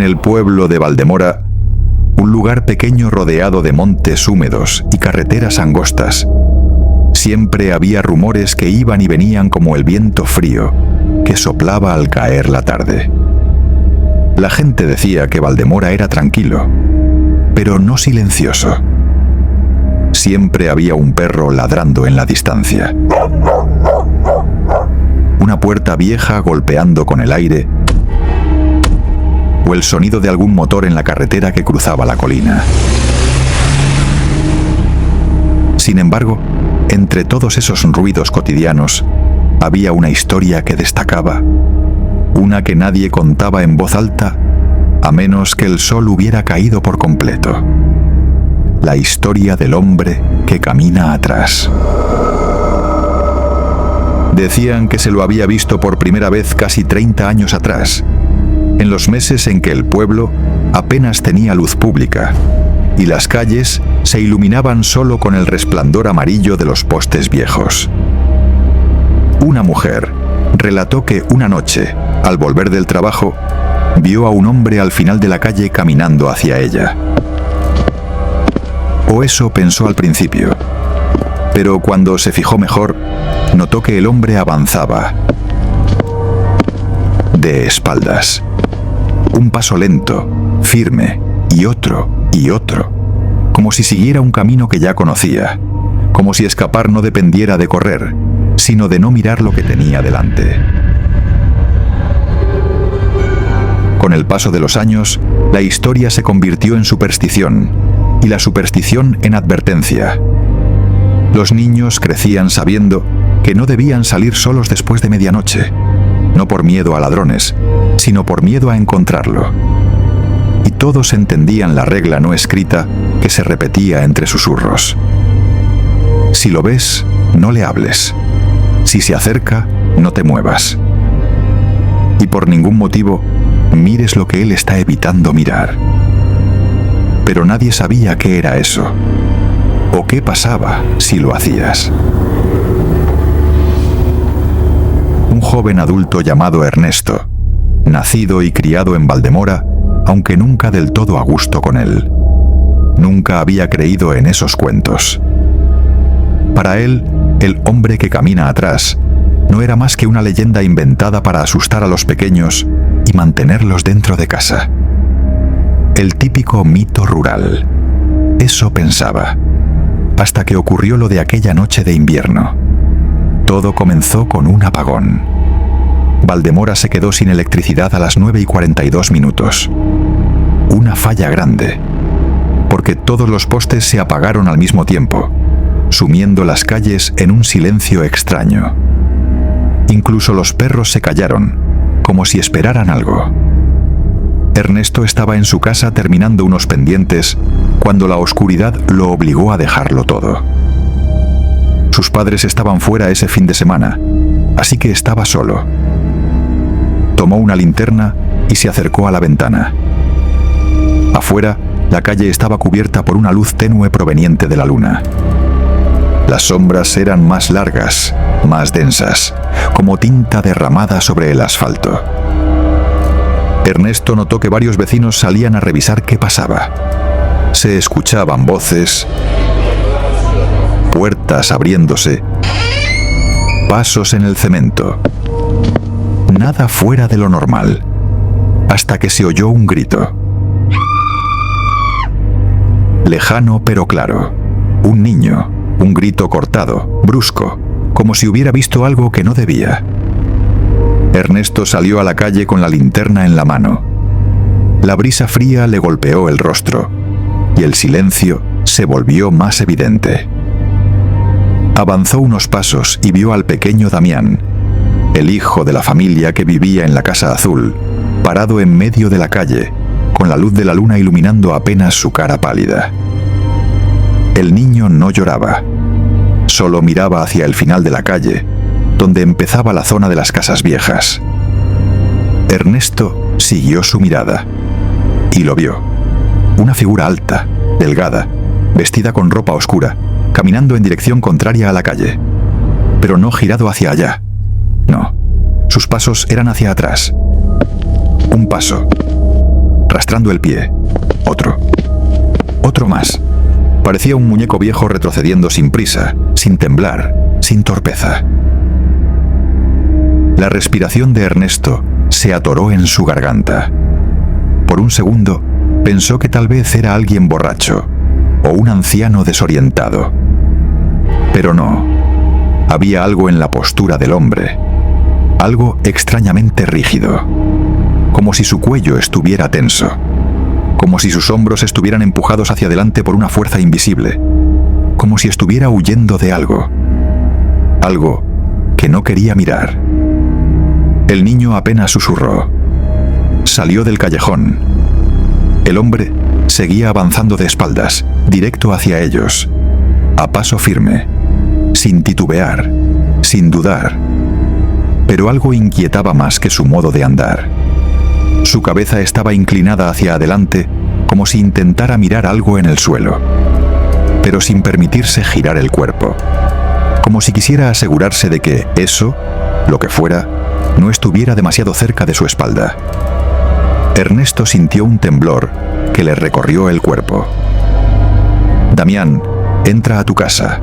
el pueblo de Valdemora, un lugar pequeño rodeado de montes húmedos y carreteras angostas, siempre había rumores que iban y venían como el viento frío que soplaba al caer la tarde. La gente decía que Valdemora era tranquilo, pero no silencioso. Siempre había un perro ladrando en la distancia. Una puerta vieja golpeando con el aire, o el sonido de algún motor en la carretera que cruzaba la colina. Sin embargo, entre todos esos ruidos cotidianos, había una historia que destacaba, una que nadie contaba en voz alta, a menos que el sol hubiera caído por completo. La historia del hombre que camina atrás. Decían que se lo había visto por primera vez casi 30 años atrás, en los meses en que el pueblo apenas tenía luz pública y las calles se iluminaban solo con el resplandor amarillo de los postes viejos. Una mujer relató que una noche, al volver del trabajo, vio a un hombre al final de la calle caminando hacia ella. O eso pensó al principio, pero cuando se fijó mejor, notó que el hombre avanzaba de espaldas. Un paso lento, firme, y otro, como si siguiera un camino que ya conocía, como si escapar no dependiera de correr, sino de no mirar lo que tenía delante. Con el paso de los años, la historia se convirtió en superstición, y la superstición en advertencia. Los niños crecían sabiendo que no debían salir solos después de medianoche, no por miedo a ladrones, sino por miedo a encontrarlo. Y todos entendían la regla no escrita que se repetía entre susurros. Si lo ves, no le hables. Si se acerca, no te muevas. Y por ningún motivo, mires lo que él está evitando mirar. Pero nadie sabía qué era eso, o qué pasaba si lo hacías. Un joven adulto llamado Ernesto, nacido y criado en Valdemora, aunque nunca del todo a gusto con él. Nunca había creído en esos cuentos. Para él, el hombre que camina atrás no era más que una leyenda inventada para asustar a los pequeños y mantenerlos dentro de casa. El típico mito rural. Eso pensaba, hasta que ocurrió lo de aquella noche de invierno. Todo comenzó con un apagón. Valdemora se quedó sin electricidad a las 9:42. Una falla grande, porque todos los postes se apagaron al mismo tiempo, sumiendo las calles en un silencio extraño. Incluso los perros se callaron, como si esperaran algo. Ernesto estaba en su casa terminando unos pendientes cuando la oscuridad lo obligó a dejarlo todo. Sus padres estaban fuera ese fin de semana, así que estaba solo. Tomó una linterna y se acercó a la ventana. Afuera, la calle estaba cubierta por una luz tenue proveniente de la luna. Las sombras eran más largas, más densas, como tinta derramada sobre el asfalto. Ernesto notó que varios vecinos salían a revisar qué pasaba. Se escuchaban voces, puertas abriéndose, pasos en el cemento. Nada fuera de lo normal, hasta que se oyó un grito. Lejano pero claro. Un niño, un grito cortado, brusco, como si hubiera visto algo que no debía. Ernesto salió a la calle con la linterna en la mano. La brisa fría le golpeó el rostro, y el silencio se volvió más evidente. Avanzó unos pasos y vio al pequeño Damián, el hijo de la familia que vivía en la Casa Azul, parado en medio de la calle, con la luz de la luna iluminando apenas su cara pálida. El niño no lloraba, solo miraba hacia el final de la calle, donde empezaba la zona de las casas viejas. Ernesto siguió su mirada y lo vio. Una figura alta, delgada, vestida con ropa oscura, caminando en dirección contraria a la calle, pero no girado hacia allá. No, sus pasos eran hacia atrás. Un paso, arrastrando el pie. Otro. Otro más. Parecía un muñeco viejo retrocediendo sin prisa, sin temblar, sin torpeza. La respiración de Ernesto se atoró en su garganta. Por un segundo, pensó que tal vez era alguien borracho o un anciano desorientado. Pero no. Había algo en la postura del hombre, algo extrañamente rígido, como si su cuello estuviera tenso, como si sus hombros estuvieran empujados hacia adelante por una fuerza invisible, como si estuviera huyendo de algo, algo que no quería mirar. El niño apenas susurró. Salió del callejón. El hombre seguía avanzando de espaldas, directo hacia ellos, a paso firme, sin titubear, sin dudar. Pero algo inquietaba más que su modo de andar. Su cabeza estaba inclinada hacia adelante, como si intentara mirar algo en el suelo, pero sin permitirse girar el cuerpo, como si quisiera asegurarse de que eso, lo que fuera, no estuviera demasiado cerca de su espalda. Ernesto sintió un temblor que le recorrió el cuerpo. «Damián, entra a tu casa»,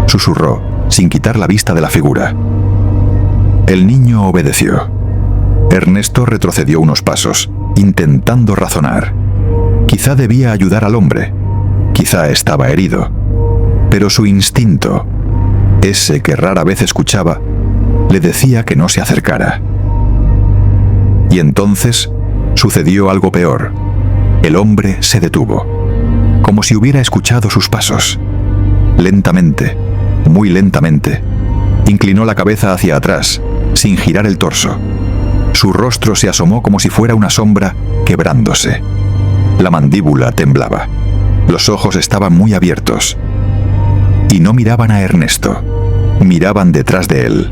susurró, sin quitar la vista de la figura. El niño obedeció. Ernesto retrocedió unos pasos, intentando razonar. Quizá debía ayudar al hombre, quizá estaba herido, pero su instinto, ese que rara vez escuchaba, le decía que no se acercara. Y entonces sucedió algo peor. El hombre se detuvo, como si hubiera escuchado sus pasos. Lentamente, muy lentamente, inclinó la cabeza hacia atrás, sin girar el torso. Su rostro se asomó como si fuera una sombra quebrándose. La mandíbula temblaba. Los ojos estaban muy abiertos. Y no miraban a Ernesto. Miraban detrás de él,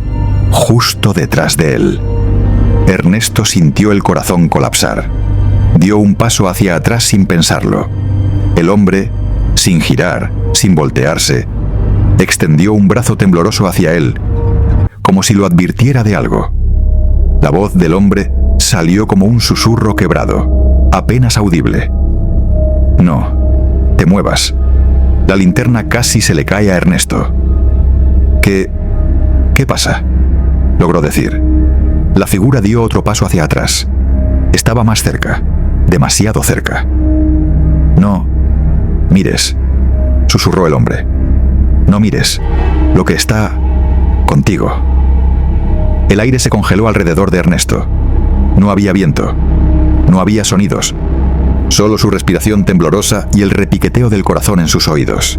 justo detrás de él. Ernesto sintió el corazón colapsar. Dio un paso hacia atrás sin pensarlo. El hombre, sin girar, sin voltearse, extendió un brazo tembloroso hacia él, como si lo advirtiera de algo. La voz del hombre salió como un susurro quebrado, apenas audible. «No, te muevas». La linterna casi se le cae a Ernesto. ¿Qué pasa?», logró decir. La figura dio otro paso hacia atrás. Estaba más cerca, demasiado cerca. «No mires», susurró el hombre. «No mires lo que está contigo». El aire se congeló alrededor de Ernesto. No había viento, no había sonidos, solo su respiración temblorosa y el repiqueteo del corazón en sus oídos.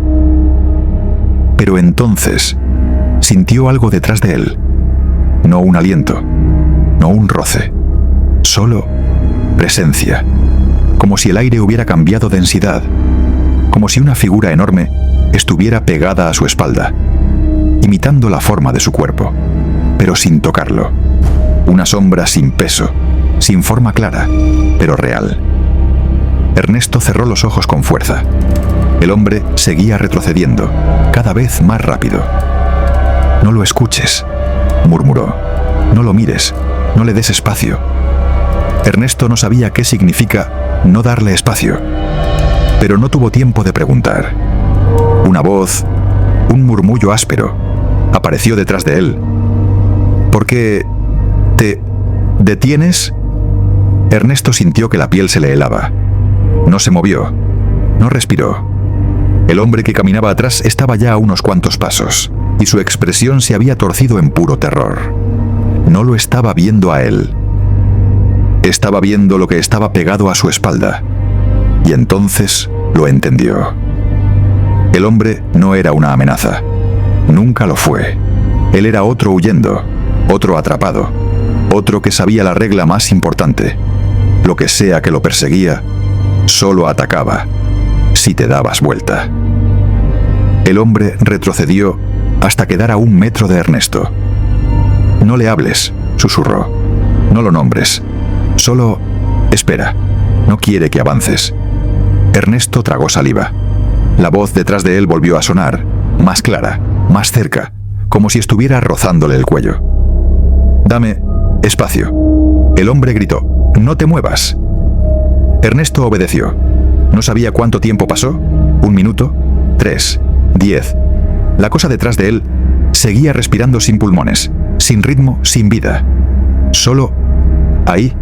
Pero entonces sintió algo detrás de él. No un aliento, no un roce, solo presencia, como si el aire hubiera cambiado densidad, como si una figura enorme estuviera pegada a su espalda, imitando la forma de su cuerpo, pero sin tocarlo. Una sombra sin peso, sin forma clara, pero real. Ernesto cerró los ojos con fuerza. El hombre seguía retrocediendo, cada vez más rápido. «No lo escuches», murmuró. «No lo mires, no le des espacio». Ernesto no sabía qué significa no darle espacio, pero no tuvo tiempo de preguntar. Una voz, un murmullo áspero, apareció detrás de él. «¿Por qué te detienes?». Ernesto sintió que la piel se le helaba. No se movió, no respiró. El hombre que caminaba atrás estaba ya a unos cuantos pasos, y su expresión se había torcido en puro terror. No lo estaba viendo a él. Estaba viendo lo que estaba pegado a su espalda, y entonces lo entendió. El hombre no era una amenaza. Nunca lo fue. Él era otro huyendo, otro atrapado, otro que sabía la regla más importante. Lo que sea que lo perseguía, solo atacaba si te dabas vuelta. El hombre retrocedió hasta quedar a 1 metro de Ernesto. «No le hables», susurró. «No lo nombres. Solo espera. No quiere que avances». Ernesto tragó saliva. La voz detrás de él volvió a sonar, más clara, más cerca, como si estuviera rozándole el cuello. «Dame espacio». El hombre gritó. «No te muevas». Ernesto obedeció. No sabía cuánto tiempo pasó. 1 minuto, 3, 10. La cosa detrás de él seguía respirando sin pulmones, sin ritmo, sin vida. Solo ahí.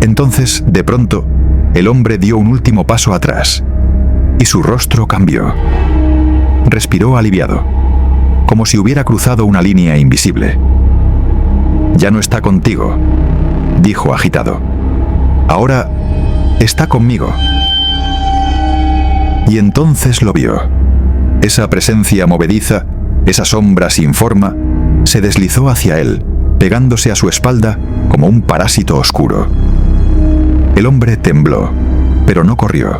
Entonces, de pronto, el hombre dio un último paso atrás y su rostro cambió. Respiró aliviado, como si hubiera cruzado una línea invisible. «Ya no está contigo», dijo agitado. «Ahora está conmigo». Y entonces lo vio. Esa presencia movediza, esa sombra sin forma, se deslizó hacia él, pegándose a su espalda como un parásito oscuro. El hombre tembló, pero no corrió.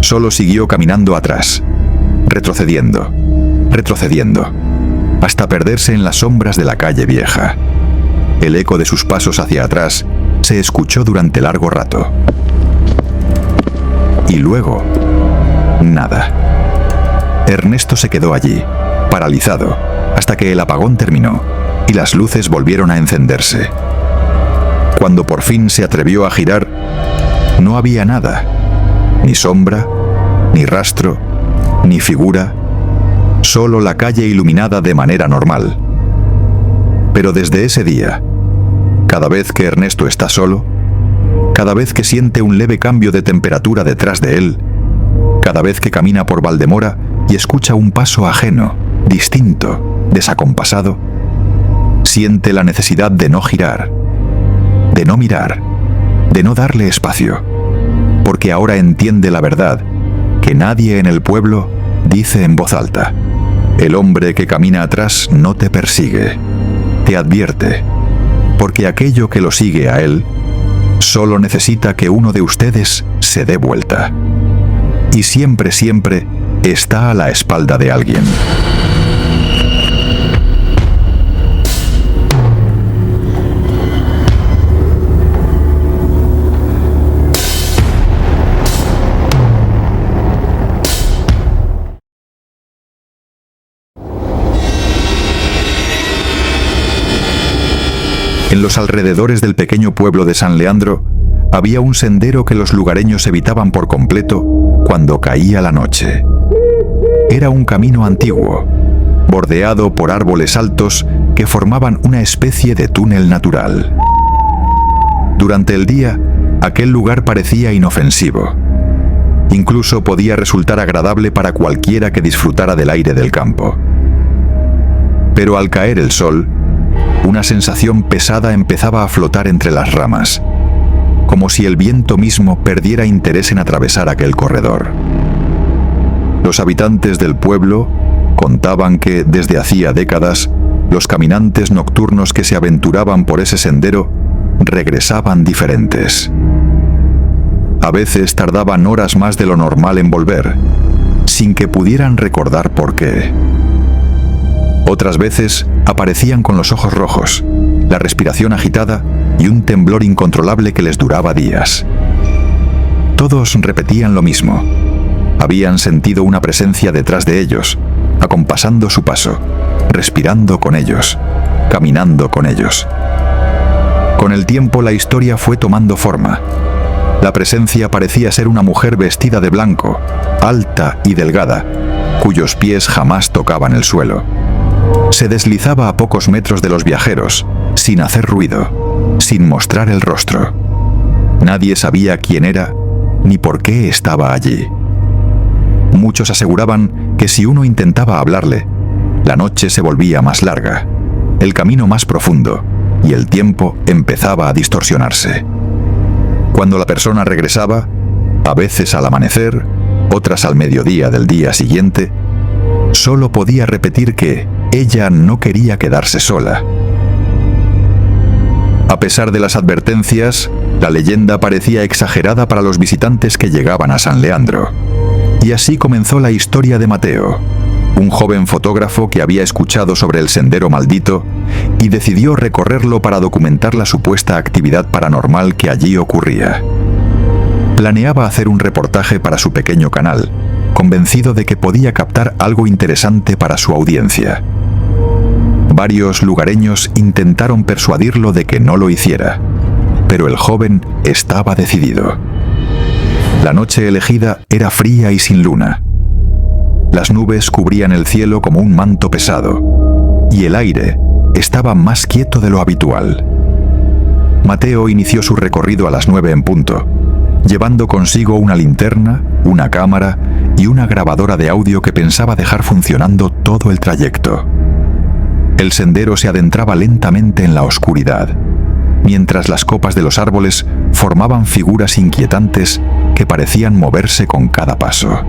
Solo siguió caminando atrás, retrocediendo, hasta perderse en las sombras de la calle vieja. El eco de sus pasos hacia atrás se escuchó durante largo rato. Y luego, nada. Ernesto se quedó allí, paralizado, hasta que el apagón terminó y las luces volvieron a encenderse. Cuando por fin se atrevió a girar, no había nada, ni sombra, ni rastro, ni figura, solo la calle iluminada de manera normal. Pero desde ese día, cada vez que Ernesto está solo, cada vez que siente un leve cambio de temperatura detrás de él, cada vez que camina por Valdemora y escucha un paso ajeno, distinto, desacompasado, siente la necesidad de no girar, de no mirar, de no darle espacio, porque ahora entiende la verdad que nadie en el pueblo dice en voz alta. El hombre que camina atrás no te persigue, te advierte, porque aquello que lo sigue a él solo necesita que uno de ustedes se dé vuelta. Y siempre, siempre está a la espalda de alguien. En los alrededores del pequeño pueblo de San Leandro había un sendero que los lugareños evitaban por completo cuando caía la noche. Era un camino antiguo, bordeado por árboles altos que formaban una especie de túnel natural. Durante el día, aquel lugar parecía inofensivo. Incluso podía resultar agradable para cualquiera que disfrutara del aire del campo. Pero al caer el sol, una sensación pesada empezaba a flotar entre las ramas, como si el viento mismo perdiera interés en atravesar aquel corredor. Los habitantes del pueblo contaban que, desde hacía décadas, los caminantes nocturnos que se aventuraban por ese sendero regresaban diferentes. A veces tardaban horas más de lo normal en volver, sin que pudieran recordar por qué. Otras veces aparecían con los ojos rojos, la respiración agitada y un temblor incontrolable que les duraba días. Todos repetían lo mismo. Habían sentido una presencia detrás de ellos, acompasando su paso, respirando con ellos, caminando con ellos. Con el tiempo la historia fue tomando forma. La presencia parecía ser una mujer vestida de blanco, alta y delgada, cuyos pies jamás tocaban el suelo. Se deslizaba a pocos metros de los viajeros, sin hacer ruido, sin mostrar el rostro. Nadie sabía quién era ni por qué estaba allí. Muchos aseguraban que si uno intentaba hablarle, la noche se volvía más larga, el camino más profundo y el tiempo empezaba a distorsionarse. Cuando la persona regresaba, a veces al amanecer, otras al mediodía del día siguiente, solo podía repetir que ella no quería quedarse sola. A pesar de las advertencias, la leyenda parecía exagerada para los visitantes que llegaban a San Leandro. Y así comenzó la historia de Mateo, un joven fotógrafo que había escuchado sobre el sendero maldito y decidió recorrerlo para documentar la supuesta actividad paranormal que allí ocurría. Planeaba hacer un reportaje para su pequeño canal, convencido de que podía captar algo interesante para su audiencia. Varios lugareños intentaron persuadirlo de que no lo hiciera, pero el joven estaba decidido. La noche elegida era fría y sin luna. Las nubes cubrían el cielo como un manto pesado, y el aire estaba más quieto de lo habitual. Mateo inició su recorrido a las 9 en punto, llevando consigo una linterna, una cámara y una grabadora de audio que pensaba dejar funcionando todo el trayecto. El sendero se adentraba lentamente en la oscuridad, mientras las copas de los árboles formaban figuras inquietantes que parecían moverse con cada paso.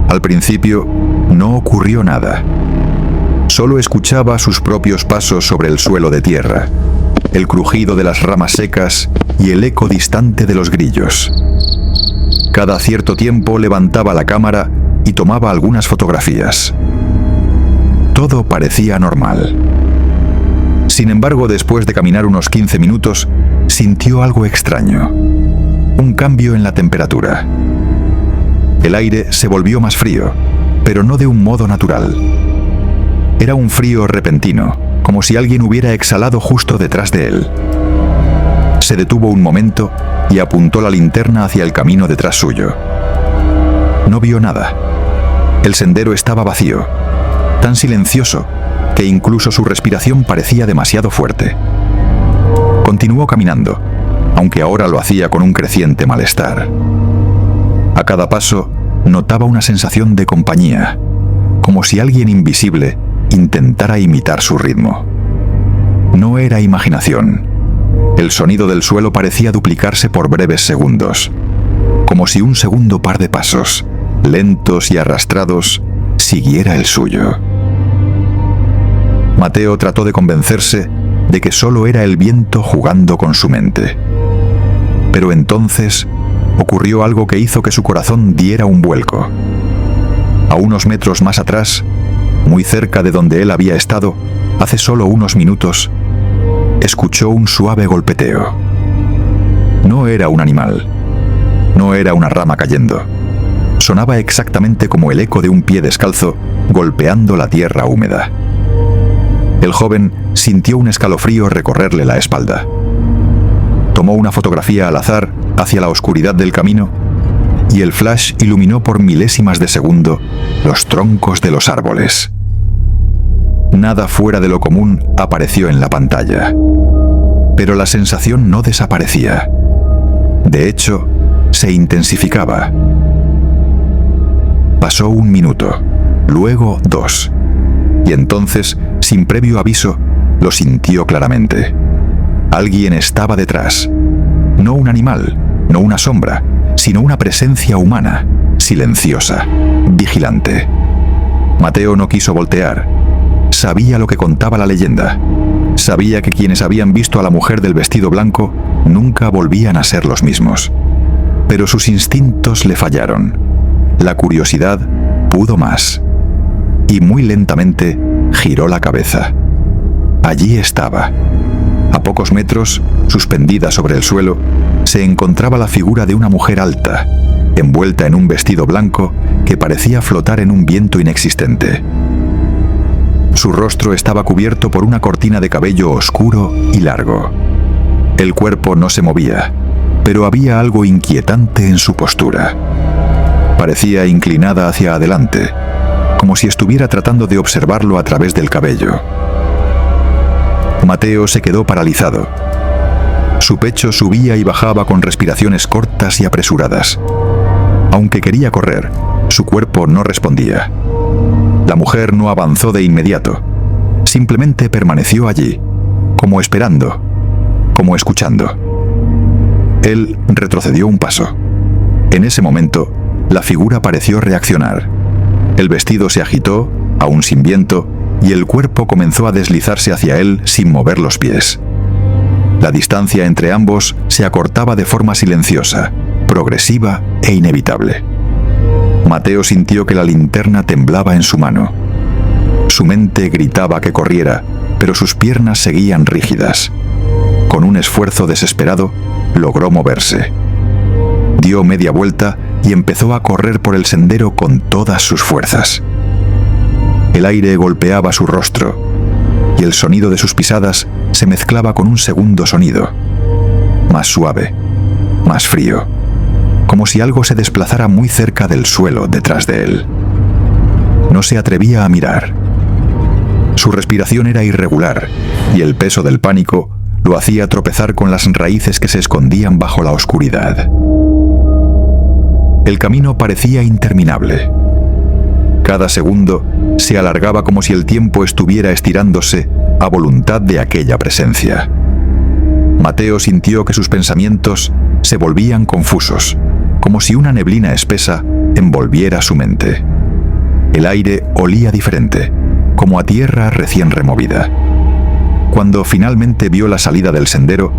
Al principio, no ocurrió nada. Solo escuchaba sus propios pasos sobre el suelo de tierra, el crujido de las ramas secas y el eco distante de los grillos. Cada cierto tiempo levantaba la cámara y tomaba algunas fotografías. Todo parecía normal. Sin embargo, después de caminar unos 15 minutos, sintió algo extraño. Un cambio en la temperatura. El aire se volvió más frío, pero no de un modo natural. Era un frío repentino, como si alguien hubiera exhalado justo detrás de él. Se detuvo un momento y apuntó la linterna hacia el camino detrás suyo. No vio nada. El sendero estaba vacío, tan silencioso que incluso su respiración parecía demasiado fuerte. Continuó caminando, aunque ahora lo hacía con un creciente malestar. A cada paso notaba una sensación de compañía, como si alguien invisible intentara imitar su ritmo. No era imaginación. El sonido del suelo parecía duplicarse por breves segundos, como si un segundo par de pasos, lentos y arrastrados, siguiera el suyo. Mateo trató de convencerse de que solo era el viento jugando con su mente. Pero entonces ocurrió algo que hizo que su corazón diera un vuelco. A unos metros más atrás, muy cerca de donde él había estado, hace solo unos minutos, escuchó un suave golpeteo. No era un animal, no era una rama cayendo. Sonaba exactamente como el eco de un pie descalzo golpeando la tierra húmeda. El joven sintió un escalofrío recorrerle la espalda. Tomó una fotografía al azar hacia la oscuridad del camino y el flash iluminó por milésimas de segundo los troncos de los árboles. Nada fuera de lo común apareció en la pantalla, pero la sensación no desaparecía. De hecho, se intensificaba. Pasó un minuto, luego 2, y entonces, sin previo aviso, lo sintió claramente. Alguien estaba detrás. No un animal, no una sombra, sino una presencia humana, silenciosa, vigilante. Mateo no quiso voltear. Sabía lo que contaba la leyenda. Sabía que quienes habían visto a la mujer del vestido blanco nunca volvían a ser los mismos. Pero sus instintos le fallaron. La curiosidad pudo más. Y muy lentamente giró la cabeza. Allí estaba. A pocos metros, suspendida sobre el suelo, se encontraba la figura de una mujer alta, envuelta en un vestido blanco que parecía flotar en un viento inexistente. Su rostro estaba cubierto por una cortina de cabello oscuro y largo. El cuerpo no se movía, pero había algo inquietante en su postura. Parecía inclinada hacia adelante, como si estuviera tratando de observarlo a través del cabello. Mateo se quedó paralizado. Su pecho subía y bajaba con respiraciones cortas y apresuradas. Aunque quería correr, su cuerpo no respondía. La mujer no avanzó de inmediato. Simplemente permaneció allí, como esperando, como escuchando. Él retrocedió un paso. En ese momento, la figura pareció reaccionar. El vestido se agitó, aún sin viento, y el cuerpo comenzó a deslizarse hacia él sin mover los pies. La distancia entre ambos se acortaba de forma silenciosa, progresiva e inevitable. Mateo sintió que la linterna temblaba en su mano. Su mente gritaba que corriera, pero sus piernas seguían rígidas. Con un esfuerzo desesperado, logró moverse. Dio media vuelta y empezó a correr por el sendero con todas sus fuerzas. El aire golpeaba su rostro, y el sonido de sus pisadas se mezclaba con un segundo sonido, más suave, más frío. como si algo se desplazara muy cerca del suelo detrás de él. No se atrevía a mirar. Su respiración era irregular y el peso del pánico lo hacía tropezar con las raíces que se escondían bajo la oscuridad. El camino parecía interminable. Cada segundo se alargaba como si el tiempo estuviera estirándose a voluntad de aquella presencia. Mateo sintió que sus pensamientos se volvían confusos, como si una neblina espesa envolviera su mente. El aire olía diferente, como a tierra recién removida. Cuando finalmente vio la salida del sendero,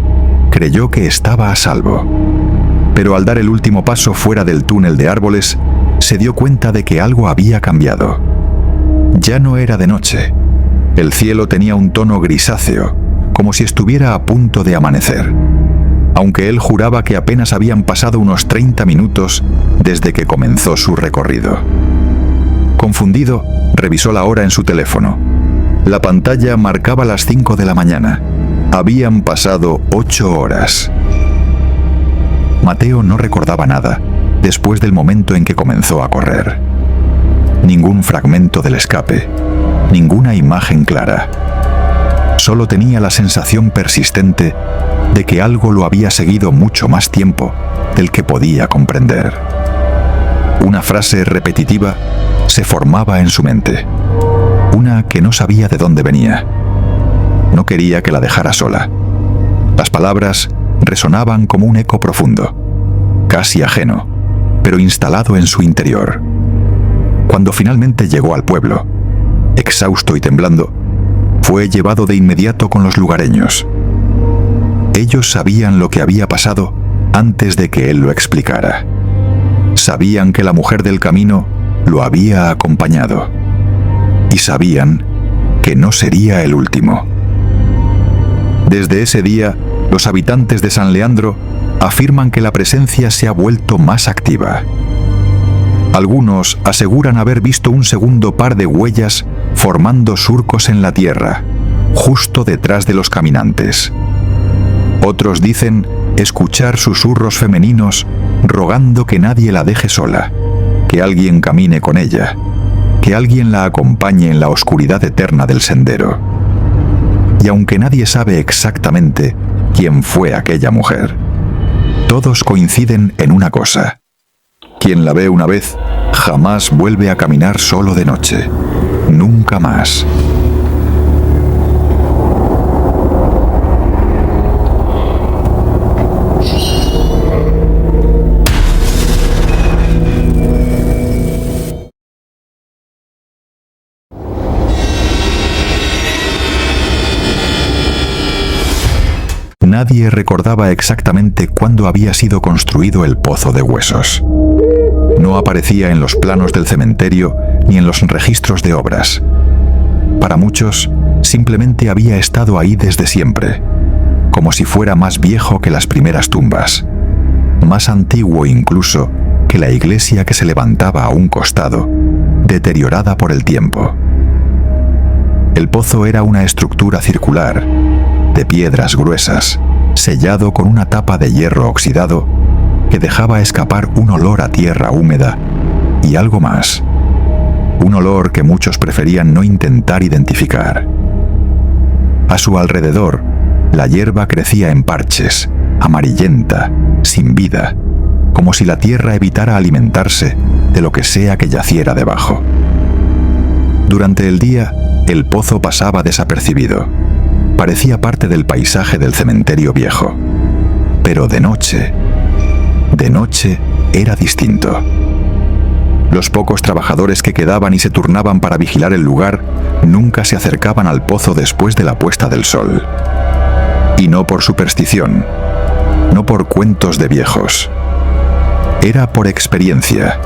creyó que estaba a salvo. Pero al dar el último paso fuera del túnel de árboles, se dio cuenta de que algo había cambiado. Ya no era de noche. El cielo tenía un tono grisáceo, como si estuviera a punto de amanecer, aunque él juraba que apenas habían pasado unos 30 minutos desde que comenzó su recorrido. Confundido, revisó la hora en su teléfono. La pantalla marcaba las 5 de la mañana. Habían pasado 8 horas. Mateo no recordaba nada después del momento en que comenzó a correr. Ningún fragmento del escape, ninguna imagen clara. Solo tenía la sensación persistente de que algo lo había seguido mucho más tiempo del que podía comprender. Una frase repetitiva se formaba en su mente, una que no sabía de dónde venía. No quería que la dejara sola. Las palabras resonaban como un eco profundo, casi ajeno, pero instalado en su interior. Cuando finalmente llegó al pueblo, exhausto y temblando, fue llevado de inmediato con los lugareños. Ellos sabían lo que había pasado antes de que él lo explicara. Sabían que la mujer del camino lo había acompañado. Y sabían que no sería el último. Desde ese día, los habitantes de San Leandro afirman que la presencia se ha vuelto más activa. Algunos aseguran haber visto un segundo par de huellas formando surcos en la tierra, justo detrás de los caminantes. Otros dicen escuchar susurros femeninos rogando que nadie la deje sola, que alguien camine con ella, que alguien la acompañe en la oscuridad eterna del sendero. Y aunque nadie sabe exactamente quién fue aquella mujer, todos coinciden en una cosa: quien la ve una vez jamás vuelve a caminar solo de noche, nunca más. Nadie recordaba exactamente cuándo había sido construido el Pozo de Huesos. No aparecía en los planos del cementerio ni en los registros de obras. Para muchos, simplemente había estado ahí desde siempre, como si fuera más viejo que las primeras tumbas, más antiguo incluso que la iglesia que se levantaba a un costado, deteriorada por el tiempo. El pozo era una estructura circular, de piedras gruesas, sellado con una tapa de hierro oxidado que dejaba escapar un olor a tierra húmeda y algo más, un olor que muchos preferían no intentar identificar. A su alrededor, la hierba crecía en parches, amarillenta, sin vida, como si la tierra evitara alimentarse de lo que sea que yaciera debajo. Durante el día, el pozo pasaba desapercibido. Parecía parte del paisaje del cementerio viejo. Pero de noche era distinto. Los pocos trabajadores que quedaban y se turnaban para vigilar el lugar nunca se acercaban al pozo después de la puesta del sol. Y no por superstición, no por cuentos de viejos. Era por experiencia.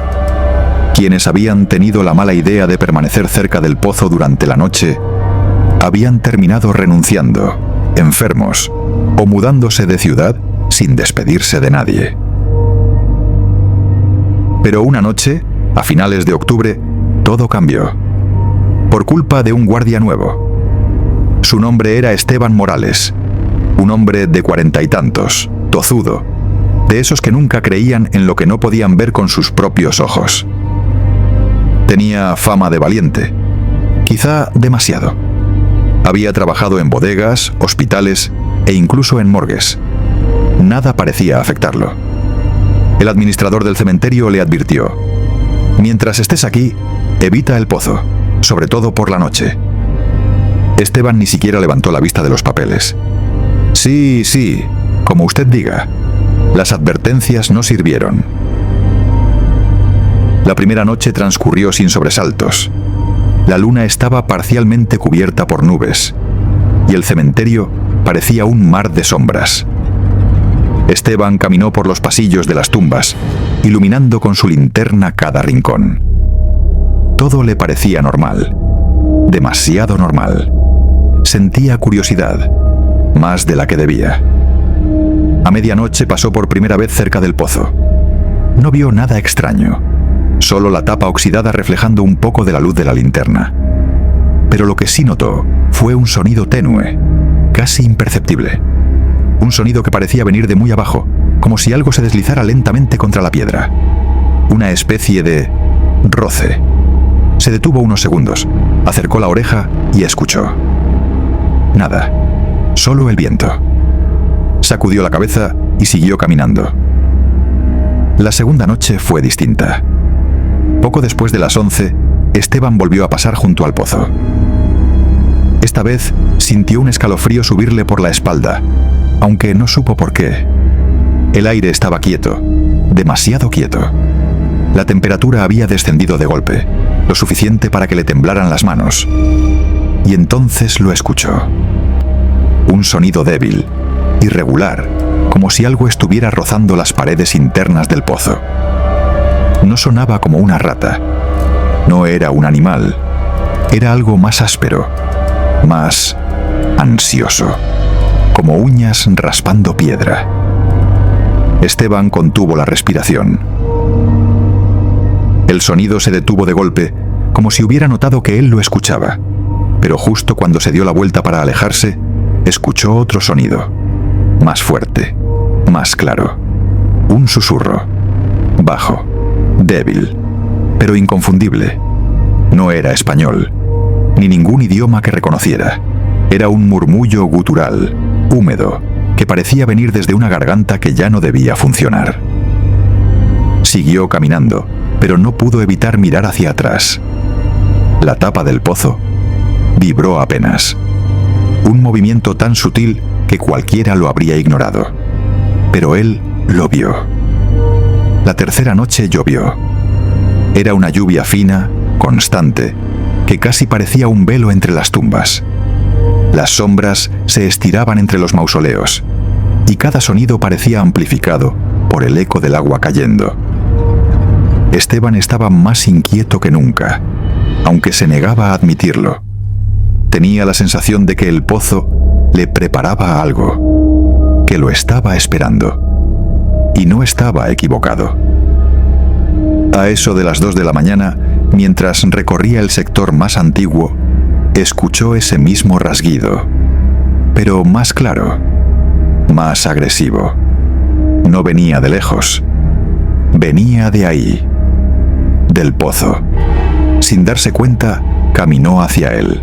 Quienes habían tenido la mala idea de permanecer cerca del pozo durante la noche habían terminado renunciando, enfermos o mudándose de ciudad sin despedirse de nadie. Pero una noche, a finales de octubre, todo cambió. Por culpa de un guardia nuevo. Su nombre era Esteban Morales, un hombre de 40 y tantos, tozudo, de esos que nunca creían en lo que no podían ver con sus propios ojos. Tenía fama de valiente, quizá demasiado. Había trabajado en bodegas, hospitales e incluso en morgues. Nada parecía afectarlo. El administrador del cementerio le advirtió: «Mientras estés aquí, evita el pozo, sobre todo por la noche». Esteban ni siquiera levantó la vista de los papeles. «Sí, sí, como usted diga». Las advertencias no sirvieron. La primera noche transcurrió sin sobresaltos. La luna estaba parcialmente cubierta por nubes, y el cementerio parecía un mar de sombras. Esteban caminó por los pasillos de las tumbas, iluminando con su linterna cada rincón. Todo le parecía normal, demasiado normal. Sentía curiosidad, más de la que debía. A medianoche pasó por primera vez cerca del pozo. No vio nada extraño, solo la tapa oxidada reflejando un poco de la luz de la linterna. Pero lo que sí notó fue un sonido tenue, casi imperceptible. Un sonido que parecía venir de muy abajo, como si algo se deslizara lentamente contra la piedra. Una especie de roce. Se detuvo unos segundos, acercó la oreja y escuchó. Nada, solo el viento. Sacudió la cabeza y siguió caminando. La segunda noche fue distinta. Poco después de las 11, Esteban volvió a pasar junto al pozo. Esta vez sintió un escalofrío subirle por la espalda, aunque no supo por qué. El aire estaba quieto, demasiado quieto. La temperatura había descendido de golpe, lo suficiente para que le temblaran las manos. Y entonces lo escuchó. Un sonido débil, irregular, como si algo estuviera rozando las paredes internas del pozo. No sonaba como una rata. No era un animal. Era algo más áspero, más ansioso, como uñas raspando piedra. Esteban contuvo la respiración. El sonido se detuvo de golpe, como si hubiera notado que él lo escuchaba, pero justo cuando se dio la vuelta para alejarse, escuchó otro sonido, más fuerte, más claro. Un susurro, bajo, débil, pero inconfundible. No era español, ni ningún idioma que reconociera. Era un murmullo gutural, húmedo, que parecía venir desde una garganta que ya no debía funcionar. Siguió caminando, pero no pudo evitar mirar hacia atrás. La tapa del pozo vibró apenas. Un movimiento tan sutil que cualquiera lo habría ignorado. Pero él lo vio. La tercera noche llovió. Era una lluvia fina, constante, que casi parecía un velo entre las tumbas. Las sombras se estiraban entre los mausoleos, y cada sonido parecía amplificado por el eco del agua cayendo. Esteban estaba más inquieto que nunca, aunque se negaba a admitirlo. Tenía la sensación de que el pozo le preparaba algo, que lo estaba esperando, y no estaba equivocado. A eso de las 2 de la mañana, mientras recorría el sector más antiguo, escuchó ese mismo rasguido, pero más claro, más agresivo. No venía de lejos, venía de ahí, del pozo. Sin darse cuenta, caminó hacia él.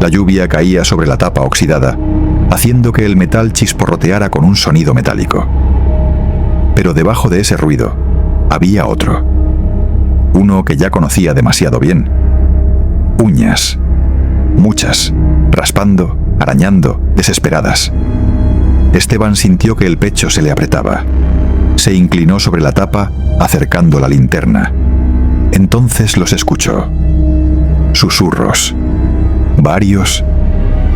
La lluvia caía sobre la tapa oxidada, haciendo que el metal chisporroteara con un sonido metálico. Pero debajo de ese ruido, había otro. Uno que ya conocía demasiado bien. Uñas. Muchas. Raspando, arañando, desesperadas. Esteban sintió que el pecho se le apretaba. Se inclinó sobre la tapa, acercando la linterna. Entonces los escuchó. Susurros. Varios.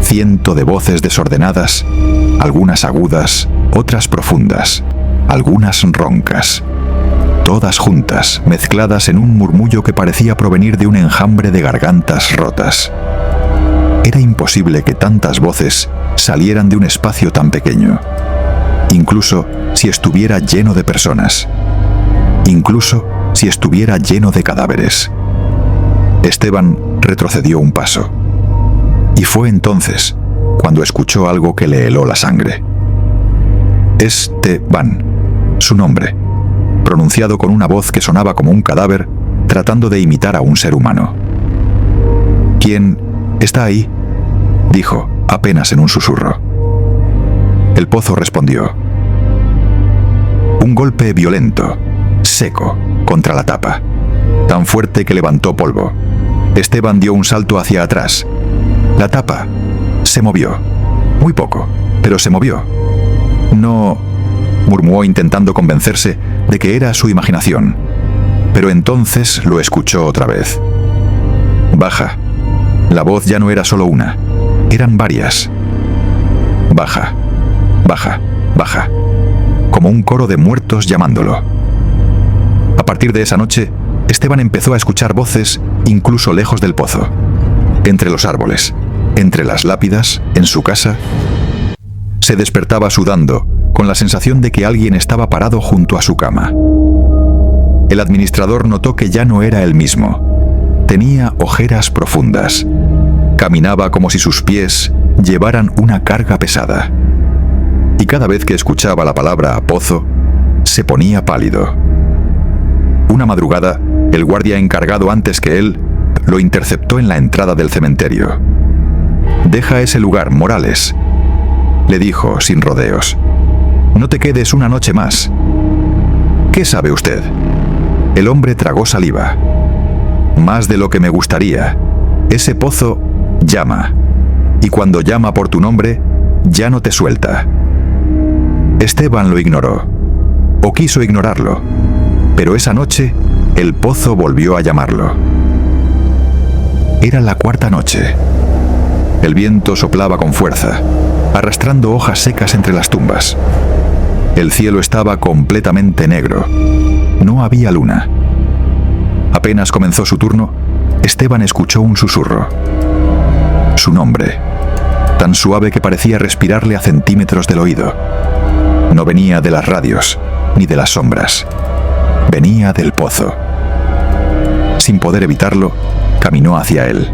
100 de voces desordenadas, algunas agudas, otras profundas, algunas roncas. Todas juntas, mezcladas en un murmullo que parecía provenir de un enjambre de gargantas rotas. Era imposible que tantas voces salieran de un espacio tan pequeño, incluso si estuviera lleno de personas, incluso si estuviera lleno de cadáveres. Esteban retrocedió un paso, y fue entonces cuando escuchó algo que le heló la sangre. Esteban. Su nombre, pronunciado con una voz que sonaba como un cadáver, tratando de imitar a un ser humano. «¿Quién está ahí?», dijo, apenas en un susurro. El pozo respondió. Un golpe violento, seco, contra la tapa, tan fuerte que levantó polvo. Esteban dio un salto hacia atrás. La tapa se movió, muy poco, pero se movió. «No», murmuró intentando convencerse de que era su imaginación, pero entonces lo escuchó otra vez. «Baja». La voz ya no era solo una, eran varias. «Baja, baja, baja», como un coro de muertos llamándolo. A partir de esa noche, Esteban empezó a escuchar voces incluso lejos del pozo, entre los árboles, entre las lápidas, en su casa. Se despertaba sudando, con la sensación de que alguien estaba parado junto a su cama. El administrador notó que ya no era el mismo. Tenía ojeras profundas. Caminaba como si sus pies llevaran una carga pesada. Y cada vez que escuchaba la palabra pozo, se ponía pálido. Una madrugada, el guardia encargado antes que él lo interceptó en la entrada del cementerio. «Deja ese lugar, Morales», le dijo sin rodeos. «No te quedes una noche más». «¿Qué sabe usted?». El hombre tragó saliva. «Más de lo que me gustaría. Ese pozo llama. Y cuando llama por tu nombre, ya no te suelta». Esteban lo ignoró. O quiso ignorarlo. Pero esa noche, el pozo volvió a llamarlo. Era la cuarta noche. El viento soplaba con fuerza, arrastrando hojas secas entre las tumbas. El cielo estaba completamente negro. No había luna. Apenas comenzó su turno, Esteban escuchó un susurro. Su nombre, tan suave que parecía respirarle a centímetros del oído. No venía de las radios, ni de las sombras. Venía del pozo. Sin poder evitarlo, caminó hacia él.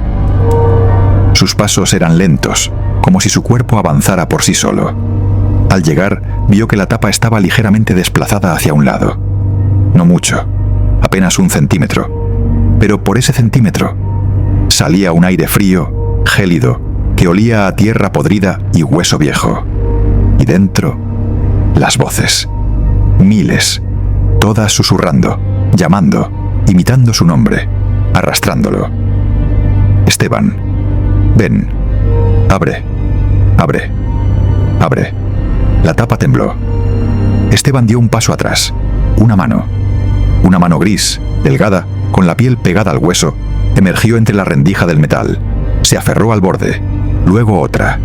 Sus pasos eran lentos, como si su cuerpo avanzara por sí solo. Al llegar, vio que la tapa estaba ligeramente desplazada hacia un lado. No mucho, apenas 1 centímetro. Pero por ese centímetro salía un aire frío, gélido, que olía a tierra podrida y hueso viejo. Y dentro, las voces. Miles, todas susurrando, llamando, imitando su nombre, arrastrándolo. «Esteban, ven, abre, abre, abre». La tapa tembló. Esteban dio un paso atrás. Una mano gris, delgada, con la piel pegada al hueso, emergió entre la rendija del metal. Se aferró al borde, luego otra,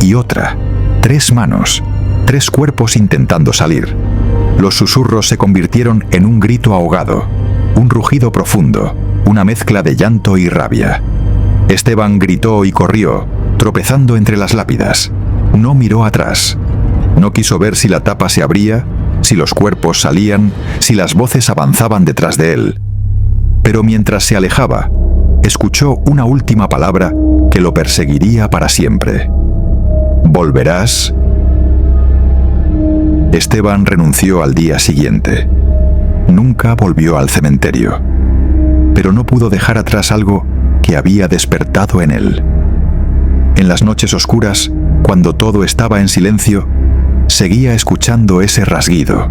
y otra. 3 manos, 3 cuerpos intentando salir. Los susurros se convirtieron en un grito ahogado, un rugido profundo, una mezcla de llanto y rabia. Esteban gritó y corrió, tropezando entre las lápidas. No miró atrás. No quiso ver si la tapa se abría, si los cuerpos salían, si las voces avanzaban detrás de él. Pero mientras se alejaba, escuchó una última palabra que lo perseguiría para siempre. «¿Volverás?». Esteban renunció al día siguiente. Nunca volvió al cementerio. Pero no pudo dejar atrás algo que había despertado en él. En las noches oscuras, cuando todo estaba en silencio, seguía escuchando ese rasguido,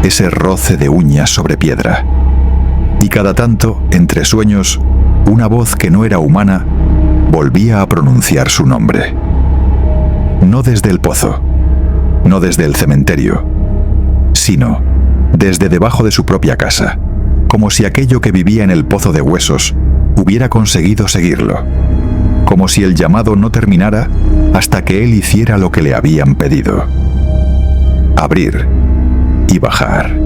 ese roce de uñas sobre piedra. Y cada tanto, entre sueños, una voz que no era humana volvía a pronunciar su nombre. No desde el pozo, no desde el cementerio, sino desde debajo de su propia casa, como si aquello que vivía en el pozo de huesos hubiera conseguido seguirlo, como si el llamado no terminara hasta que él hiciera lo que le habían pedido: abrir y bajar.